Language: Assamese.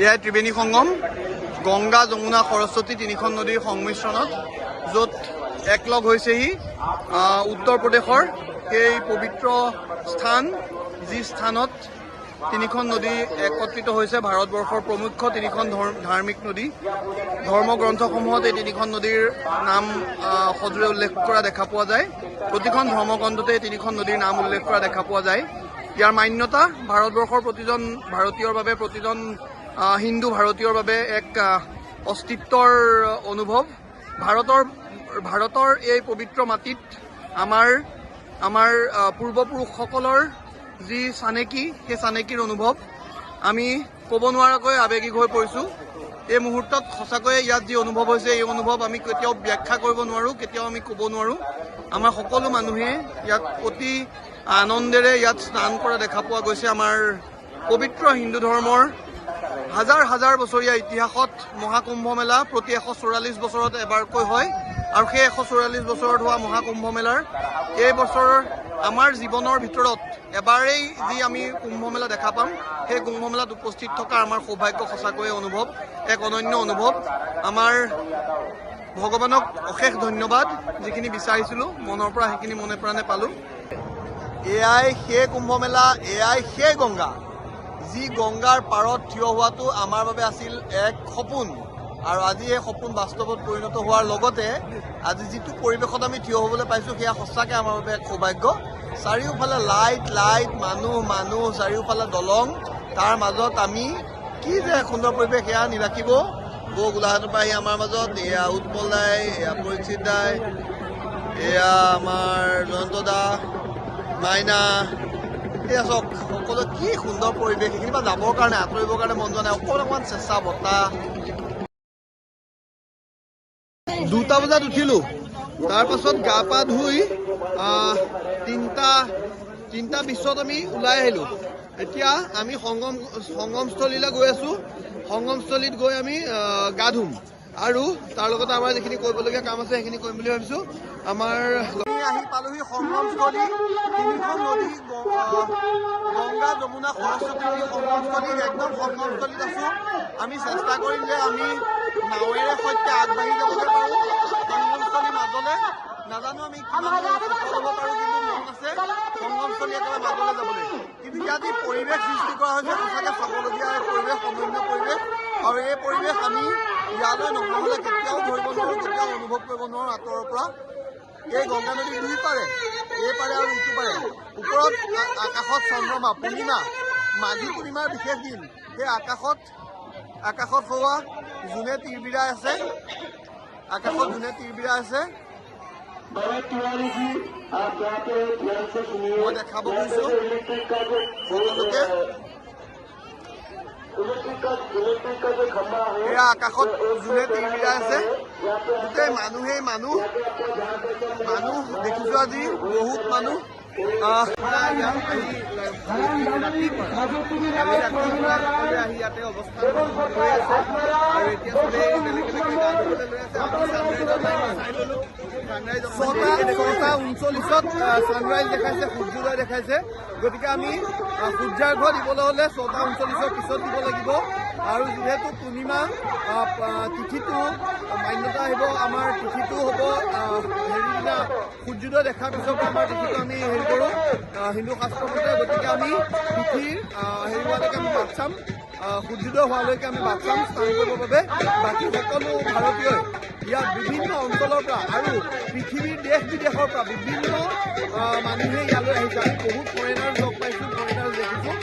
এয়াই ত্ৰিবেণী সংগম, গংগা যমুনা সৰস্বতী তিনিখন নদীৰ সংমিশ্ৰণত য'ত একলগ হৈছেহি উত্তৰ প্ৰদেশৰ সেই পবিত্ৰ স্থান, যি স্থানত তিনিখন নদী একত্ৰিত হৈছে। ভাৰতবৰ্ষৰ প্ৰমুখ তিনিখন ধাৰ্মিক নদী, ধৰ্মগ্ৰন্থসমূহত এই তিনিখন নদীৰ নাম সজোৰে উল্লেখ কৰা দেখা পোৱা যায়। প্ৰতিখন ধৰ্মগ্ৰন্থতে এই তিনিখন নদীৰ নাম উল্লেখ কৰা দেখা পোৱা যায়। ইয়াৰ মান্যতা ভাৰতবৰ্ষৰ প্ৰতিজন ভাৰতীয়ৰ বাবে, প্ৰতিজন হিন্দু ভাৰতীয়ৰ বাবে এক অস্তিত্বৰ অনুভৱ। ভাৰতৰ এই পবিত্ৰ মাটিত আমাৰ পূৰ্বপুৰুষসকলৰ যি চানেকি, সেই চানেকিৰ অনুভৱ আমি ক'ব নোৱাৰাকৈ আৱেগিক হৈ পৰিছোঁ। এই মুহূৰ্তত সঁচাকৈয়ে ইয়াত যি অনুভৱ হৈছে, এই অনুভৱ আমি কেতিয়াও ব্যাখ্যা কৰিব নোৱাৰোঁ, কেতিয়াও আমি ক'ব নোৱাৰোঁ। আমাৰ সকলো মানুহে ইয়াত অতি আনন্দেৰে ইয়াত স্নান কৰা দেখা পোৱা গৈছে। আমাৰ পবিত্ৰ হিন্দু ধৰ্মৰ হাজাৰ হাজাৰ বছৰীয়া ইতিহাসত মহাকুম্ভ মেলা প্ৰতি 144 বছৰত এবাৰকৈ হয়, আৰু সেই 144 বছৰত হোৱা মহাকুম্ভ মেলাৰ এই বছৰৰ আমাৰ জীৱনৰ ভিতৰত এবাৰেই যি আমি কুম্ভ মেলা দেখা পাম, সেই কুম্ভ মেলাত উপস্থিত থকা আমাৰ সৌভাগ্য সঁচাকৈয়ে অনুভৱ, এক অনন্য অনুভৱ। আমাৰ ভগৱানক অশেষ ধন্যবাদ, যিখিনি বিচাৰিছিলোঁ মনৰ পৰা সেইখিনি মনে প্ৰাণে পালোঁ। এয়াই সেই কুম্ভ মেলা, এয়াই সেই গংগা, যি গংগাৰ পাৰত থিয় হোৱাটো আমাৰ বাবে আছিল এক সপোন, আৰু আজি এই সপোন বাস্তৱত পৰিণত হোৱাৰ লগতে আজি যিটো পৰিৱেশত আমি থিয় হ'বলৈ পাইছোঁ, সেয়া সঁচাকৈ আমাৰ বাবে এক সৌভাগ্য। চাৰিওফালে লাইট, মানুহ, চাৰিওফালে দলং, তাৰ মাজত আমি কি যে সুন্দৰ পৰিৱেশ, সেয়া নিৰাখিব গোলাঘাটৰ পৰা আহি আমাৰ মাজত এয়া উৎপল দাই, এয়া পৰিচিত দাই, এয়া আমাৰ জয়ন্ত দা, মাইনা, এয়া চাওক সকলো কি সুন্দৰ পৰিৱেশ। সেইখিনি পৰা যাবৰ কাৰণে, আঁতৰিবৰ কাৰণে মন যোৱা নাই, অকণমান চেঁচা বতাহ। 2টা বজাত উঠিলোঁ, তাৰপাছত গা পা ধুই 3:20 আমি ওলাই আহিলোঁ। এতিয়া আমি সংগমস্থলীলৈ গৈ আছোঁ। সংগমস্থলীত গৈ আমি গা ধুম, আৰু তাৰ লগতে আমাৰ যিখিনি কৰিবলগীয়া কাম আছে সেইখিনি কৰিম বুলি ভাবিছোঁ। আমাৰ আহি পালোহি সংগমস্থলী, তিনিখন নদী গংগা যমুনা সৰস্বতী নদী সংগমস্থলী, একদম সংগমস্থলীত আছোঁ। আমি চেষ্টা কৰিম যে আমি নাৱেৰে সৈতে আগবাঢ়ি যাবলৈ পাৰোঁ সংগমস্থলীৰ মাজলৈ। নাজানো আমি কিমান সফল হ'ব পাৰোঁ, কিন্তু মন আছে সংগমস্থলী একেবাৰে মাজলৈ যাবলৈ। কিন্তু ইয়াত যি পৰিৱেশ সৃষ্টি কৰা হৈছে, সঁচাকৈ চাবলগীয়া এক পৰিৱেশ, অনন্য পৰিৱেশ, আৰু এই পৰিৱেশ আমি ইয়ালৈ নহ'লে কেতিয়াও ধৰিব নোৱাৰোঁ, কেতিয়াও অনুভৱ কৰিব নোৱাৰোঁ আঁতৰৰ পৰা। এই গংগা নদীৰ দুই পাৰে, এই পাৰে আৰু ইটো পাৰে, ওপৰত আকাশত চন্দ্ৰমা, পূৰ্ণিমা, মাঘী পূৰ্ণিমাৰ বিশেষ দিন। সেই আকাশত হোৱা জোনে তিৰবিৰাই আছে, আকাশত জোনে তিৰবিৰাই আছে। মই দেখাব গৈছোঁ সকলোকে, এয়া আকাশত জোনে তিৰবিৰাই আছে। গোটেই মানুহেই মানুহ দেখিছোঁ আজি, বহুত মানুহ। আহি ইয়াতে অৱস্থান হৈ আছে, আৰু এতিয়া চবেই বেলেগ বেলেগ গা ধুবলৈ লৈ আছে। 6:39ত ছানৰাইজ দেখাইছে, সূৰ্যোদয় দেখাইছে। গতিকে আমি সূৰ্যাৰ্ঘ্য দিবলৈ হ'লে 6:39ৰ পিছত দিব লাগিব, আৰু যিহেতু পূৰ্ণিমা তিথিটো মান্যতা আহিব, আমাৰ তিথিটো হ'ব হেৰিদিনা সূৰ্যোদয় দেখাৰ পিছৰ পৰা আমাৰ তিথিটো আমি হেৰি কৰোঁ হিন্দু শাস্ত্ৰ মতে। গতিকে আমি তিথিৰ হেৰি হোৱালৈকে আমি বাট চাম, সূৰ্যোদয় হোৱালৈকে আমি বাট চাম স্নান কৰিবৰ বাবে। বাকী সকলো ভাৰতীয়ই ইয়াত বিভিন্ন অঞ্চলৰ পৰা আৰু পৃথিৱীৰ দেশ বিদেশৰ পৰা বিভিন্ন মানুহে ইয়ালৈ আহিছে। আমি বহুত ফৰেনাৰ লগ পাইছোঁ, ফৰেনাৰ দেখিছোঁ।